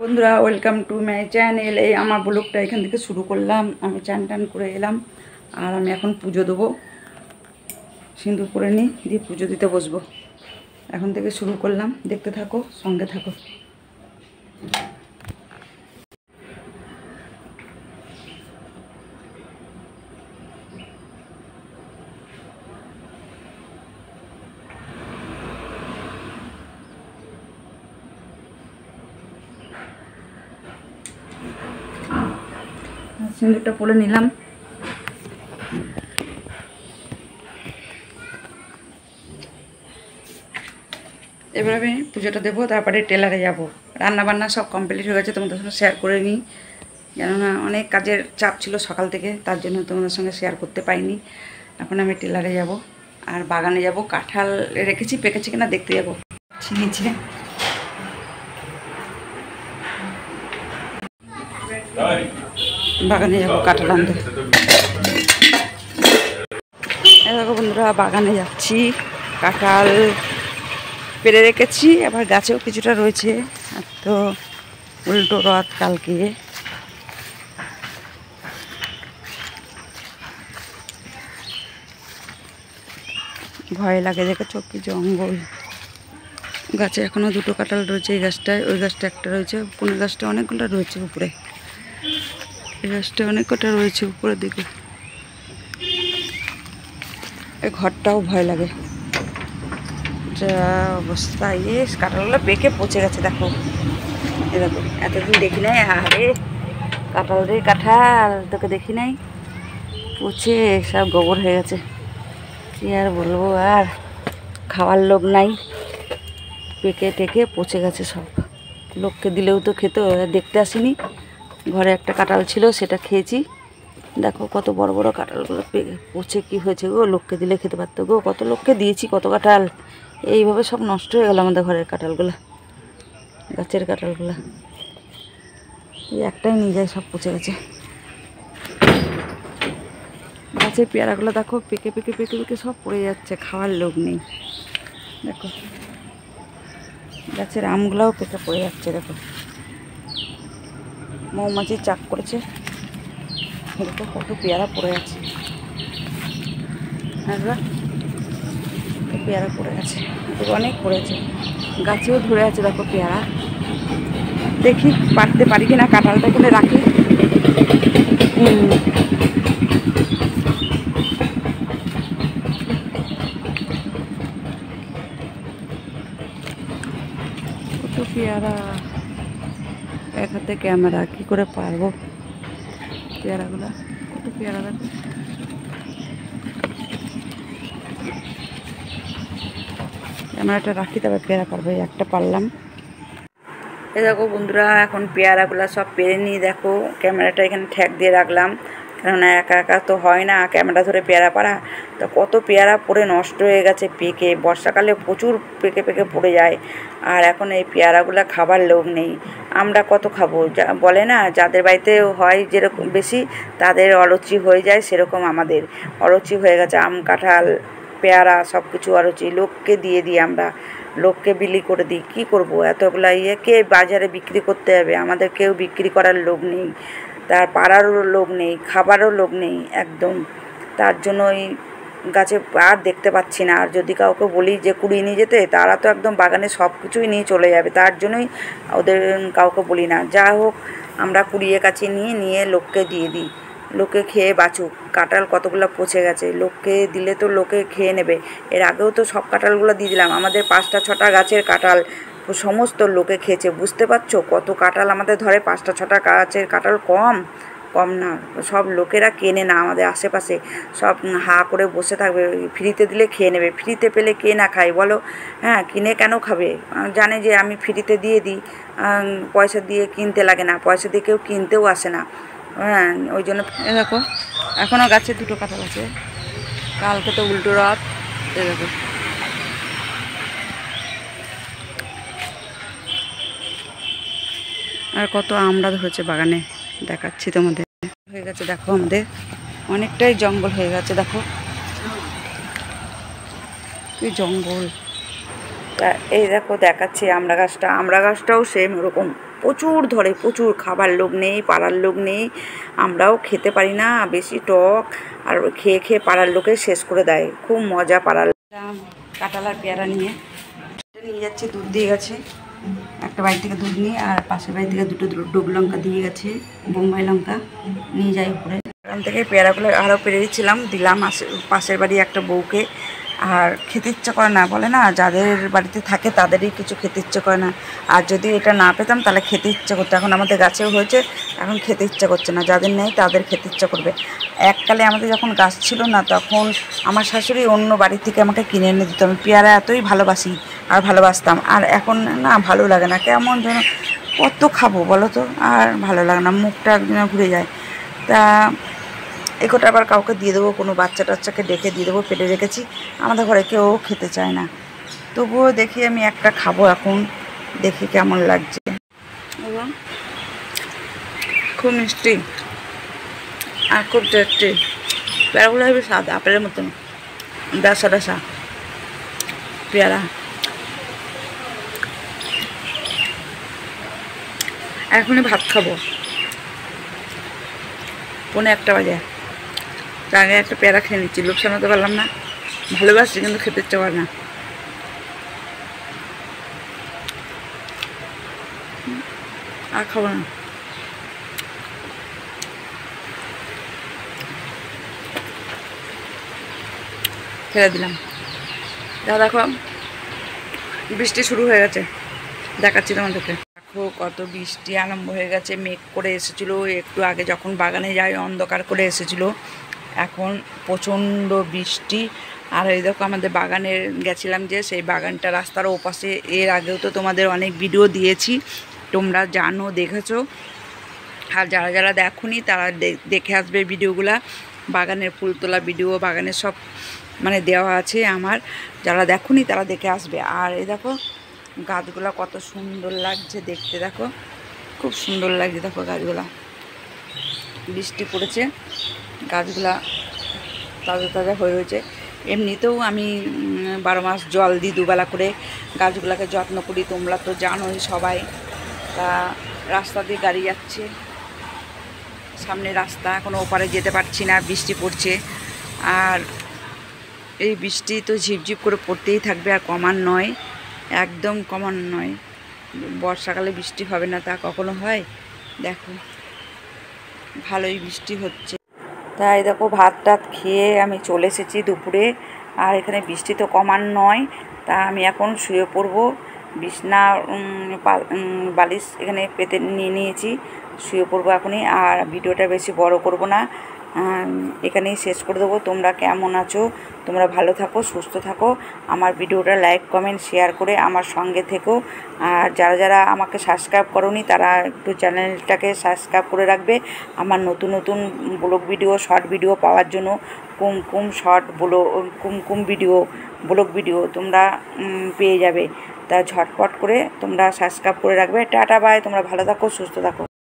বন্ধুরা welcome to my channel. এই আমার ব্লগটা এখান থেকে শুরু করলাম। আমি চান টান করে এলাম আর আমি এখন পুজো দেবো। সিঁদুর করে নিই, দিয়ে পুজো দিতে বসবো। এখন থেকে শুরু করলাম, দেখতে থাকো, সঙ্গে থাকো। সিঁদুরটা পরে নিলাম। এবার আমি পুজোটা দেবো, তারপরে টেলারে যাব। রান্নাবান্না সব কমপ্লিট হয়ে গেছে, তোমাদের সঙ্গে শেয়ার করে নিই। কেননা অনেক কাজের চাপ ছিল সকাল থেকে, তার জন্য তোমাদের সঙ্গে শেয়ার করতে পাইনি। এখন আমি টেলারে যাব আর বাগানে যাব। কাঁঠাল রেখেছি, পেকেছে কিনা দেখতে যাবো। নিচে বাগানে যাবো কাঁঠাল আনতে। দেখো বন্ধুরা, বাগানে যাচ্ছি। কাঁঠাল পেরে রেখেছি, আবার গাছেও কিছুটা রয়েছে। আর তো উল্টো রথ কালকে। ভয় লাগে, দেখেছো কি জঙ্গল। গাছে এখনও দুটো কাঁঠাল রয়েছে, এই গাছটায়, ওই গাছটা একটা রয়েছে, কোন গাছটা অনেকগুলো রয়েছে উপরে। এই গাছটা অনেক কটা রয়েছে উপরের দিকে। এই ঘরটাও ভয় লাগে, যা অবস্থা। কাঁঠালগুলো পেকে পচে গেছে। দেখো এ দেখো, এতদিন দেখি নাই। আরে কাঁঠাল রে কাঁঠাল, তোকে দেখি নাই, পচে সব গোবর হয়ে গেছে। কি আর বলবো, আর খাওয়ার লোক নাই, পেকে টেকে পচে গেছে সব। লোককে দিলেও তো খেতে, দেখতে আসিনি। ঘরে একটা কাঁঠাল ছিল, সেটা খেয়েছি। দেখো কত বড় বড় কাঁঠালগুলো পচে কি হয়েছে গো। লোককে দিলে খেতে পারতো গো, কত লোককে দিয়েছি, কত কাঁঠাল। এইভাবে সব নষ্ট হয়ে গেল আমাদের ঘরের কাঁঠালগুলো, গাছের কাঁঠালগুলো। এই একটাই নিয়ে যায়, সব পচে গেছে। গাছের পেয়ারাগুলো দেখো, পেকে পেকে পেকে পেকে সব পড়ে যাচ্ছে, খাওয়ার লোক নেই। দেখো গাছের আমগুলাও পেকে পড়ে যাচ্ছে। দেখো মৌমাছি চাক করেছে। দেখো কত পেয়ারা পড়ে আছে, পেয়ারা পড়ে আছে, অনেক পড়েছে। গাছেও ধরে আছে দেখো পেয়ারা। দেখি পারতে পারি কিনা, কাঁঠালটা এখানে রাখি। কত পেয়ারা, এক হাতে ক্যামেরা, কি করে পারবো পেয়ারাগুলা। কত পেয়ারা দেখো। ক্যামেরাটা রাখি, তবে পেয়ারা পারবো। একটা পারলাম। এই দেখো বন্ধুরা, এখন পেয়ারাগুলো সব পেরে নিয়ে দেখো ক্যামেরাটা এখানে ঠ্যাক দিয়ে রাখলাম। কেননা একা একা তো হয় না ক্যামেরা ধরে পেয়ারা পাড়া। তো কত পেয়ারা পড়ে নষ্ট হয়ে গেছে পেকে। বর্ষাকালে প্রচুর পেকে পেকে পড়ে যায়। আর এখন এই পেয়ারাগুলো খাবার লোক নেই। আমরা কত খাবো, বলে না যাদের বাড়িতে হয় যেরকম বেশি, তাদের অরুচি হয়ে যায়, সেরকম আমাদের অরুচি হয়ে গেছে। আম কাঁঠাল পেয়ারা সব কিছু অরুচি। লোককে দিয়ে দিই আমরা, লোককে বিলি করে দিই। কী করবো, এতগুলা কে বাজারে বিক্রি করতে যাবে। আমাদের কেউ বিক্রি করার লোক নেই, তার পাড়ারও লোক নেই, খাবারও লোক নেই একদম। তার জন্য ওই গাছে আর দেখতে পাচ্ছি না। আর যদি কাউকে বলি যে কুড়িয়ে নিয়ে যেতে, তারা তো একদম বাগানে সব কিছুই নিয়ে চলে যাবে। তার জন্যই ওদের কাউকে বলি না। যা হোক, আমরা কুড়িয়ে কাছে নিয়ে লোককে দিয়ে দিই, লোকে খেয়ে বাঁচুক। কাঁঠাল কতগুলো পচে গেছে, লোককে দিলে তো লোকে খেয়ে নেবে। এর আগেও তো সব কাঁঠালগুলো দিয়ে দিলাম। আমাদের 5টা 6টা গাছের কাঁঠাল সমস্ত লোকে খেয়েছে। বুঝতে পারছো কত কাঁঠাল আমাদের ধরে? 5টা 6টা গাছের কাঁঠাল কম কম না। সব লোকেরা কেনে না, আমাদের আশেপাশে সব হা করে বসে থাকবে, ফ্রিতে দিলে খেয়ে নেবে। ফ্রিতে পেলে কে না খায় বলো? হ্যাঁ, কিনে কেন খাবে? জানে যে আমি ফ্রিতে দিয়ে দিই, পয়সা দিয়ে কিনতে লাগে না, পয়সা দিয়ে কেউ কিনতেও আসে না। হ্যাঁ, ওই জন্য। দেখো এখনও গাছে 2টো কাঁঠাল আছে, কালকে তো উল্টো রথ। দেখো আর কত আমরা ধরেছে বাগানে, দেখাচ্ছি তোমাদের। হয়ে গেছে দেখো, আমাদের অনেকটাই জঙ্গল হয়ে গেছে। দেখো কি জঙ্গল। তা এই দেখো দেখাচ্ছি আমরা গাছটাও সেম ওরকম প্রচুর ধরে, প্রচুর। খাবার লোক নেই, পাড়ার লোক নেই, আমরাও খেতে পারি না, বেশি টক, আর খেয়ে খেয়ে পাড়ার লোকে শেষ করে দেয়। খুব মজা পাড়ার। কাঁঠাল আর পেয়ারা নিয়ে যাচ্ছে, দুধ দিয়ে গেছে, একটা বাড়ি থেকে দুধ নিয়ে, আর পাশের বাড়ি থেকে দুটো ডুব লঙ্কা দিয়ে গেছে, বোম্বাই লঙ্কা নিয়ে যাই উপরে। এখান থেকে পেয়ারাগুলো আরও পেরে দিচ্ছিলাম, দিলাম পাশের বাড়ি একটা বউকে। আর খেতে ইচ্ছা করে না, বলে না যাদের বাড়িতে থাকে তাদেরই কিছু খেতে ইচ্ছে করে না, আর যদি এটা না পেতাম তাহলে খেতে ইচ্ছা করতো। এখন আমাদের গাছেও হয়েছে, এখন খেতে ইচ্ছা করছে না, যাদের নেই তাদের খেতে ইচ্ছা করবে। এককালে আমাদের যখন গাছ ছিল না, তখন আমার শাশুড়ি অন্য বাড়ি থেকে আমাকে কিনে এনে দিত। আমি পেয়ারা এতই ভালোবাসি আর ভালোবাসতাম, আর এখন না ভালো লাগে না, কেমন যেন কত খাবো বলো তো, আর ভালো লাগে না, মুখটা একদিন ঘুরে যায়। তা এগোটা আবার কাউকে দিয়ে দেবো, কোনো বাচ্চা টাচ্চাকে ডেকে দিয়ে দেবো, পেটে রেখেছি, আমাদের ঘরে কেউ খেতে চায় না। তবুও দেখি আমি একটা খাবো এখন, দেখি কেমন লাগছে। খুব মিষ্টি আর খুব টেস্টি। পেয়ারাগুলো হবে স্বাদ আপেলের মতন, ডাসা ডাসা পেয়ারা। এখনই ভাত খাবো, 1:45 বাজে। তার আগে একটা পেয়ারা খেয়ে নিচ্ছি, লোক সামলাতে পারলাম না, ভালোবাসছি কিন্তু খেতে ইচ্ছে করে না। আর খাবো না। ফেলে দিলাম। দেখো বৃষ্টি শুরু হয়ে গেছে, দেখাচ্ছি তোমাদেরকে। দেখো কত বৃষ্টি আরম্ভ হয়ে গেছে, মেঘ করে এসেছিলো একটু আগে যখন বাগানে যাই, অন্ধকার করে এসেছিলো, এখন প্রচণ্ড বৃষ্টি। আর এই দেখো আমাদের বাগানে গেছিলাম যে, সেই বাগানটা রাস্তার ওপাশে, এর আগেও তো তোমাদের অনেক ভিডিও দিয়েছি, তোমরা জানো, দেখেছো। আর যারা যারা দেখোনি তারা দেখে আসবে ভিডিওগুলা, বাগানের ফুল তোলা ভিডিও, বাগানের সব মানে দেওয়া আছে আমার, যারা দেখোনি তারা দেখে আসবে। আর এই দেখো গাছগুলা কত সুন্দর লাগছে দেখতে, দেখো খুব সুন্দর লাগছে, দেখো গাছগুলা, বৃষ্টি পড়েছে, গাছগুলা তাজা তাজা হয়ে রয়েছে। এমনিতেও আমি 12 মাস জল দিই, দুবেলা করে গাছগুলাকে যত্ন করি, তোমরা তো জানোই সবাই। তা রাস্তা দিয়ে গাড়ি যাচ্ছে, সামনে রাস্তা, এখনো ওপারে যেতে পারছি না, বৃষ্টি পড়ছে। আর এই বৃষ্টি তো ঝিপঝিপ করে পড়তেই থাকবে, আর কমার নয়, একদম কমার নয়। বর্ষাকালে বৃষ্টি হবে না তা কখনো হয়? দেখো ভালোই বৃষ্টি হচ্ছে। তাই দেখো ভাত টাত খেয়ে আমি চলে এসেছি দুপুরে, আর এখানে বৃষ্টি তো কমার নয়, তা আমি এখন শুয়ে পড়বো। বিছনা বালিশ এখানে পেতে নিয়ে নিয়েছি, শুয়ে পড়বো এখনই। আর ভিডিওটা বেশি বড় করব না, এখানেই শেষ করে দেবো। তোমরা কেমন আছো? তোমরা ভালো থাকো, সুস্থ থাকো, আমার ভিডিওটা লাইক কমেন্ট শেয়ার করে আমার সঙ্গে থেকো। আর যারা যারা আমাকে সাবস্ক্রাইব করোনি তারা একটু চ্যানেলটাকে সাবস্ক্রাইব করে রাখবে, আমার নতুন নতুন ব্লগ ভিডিও, শর্ট ভিডিও পাওয়ার জন্য। কুমকুম শর্ট কুমকুম ভিডিও, ব্লগ ভিডিও তোমরা পেয়ে যাবে, তা ঝটপট করে তোমরা সাবস্ক্রাইব করে রাখবে। টাটা বাই, তোমরা ভালো থাকো, সুস্থ থাকো।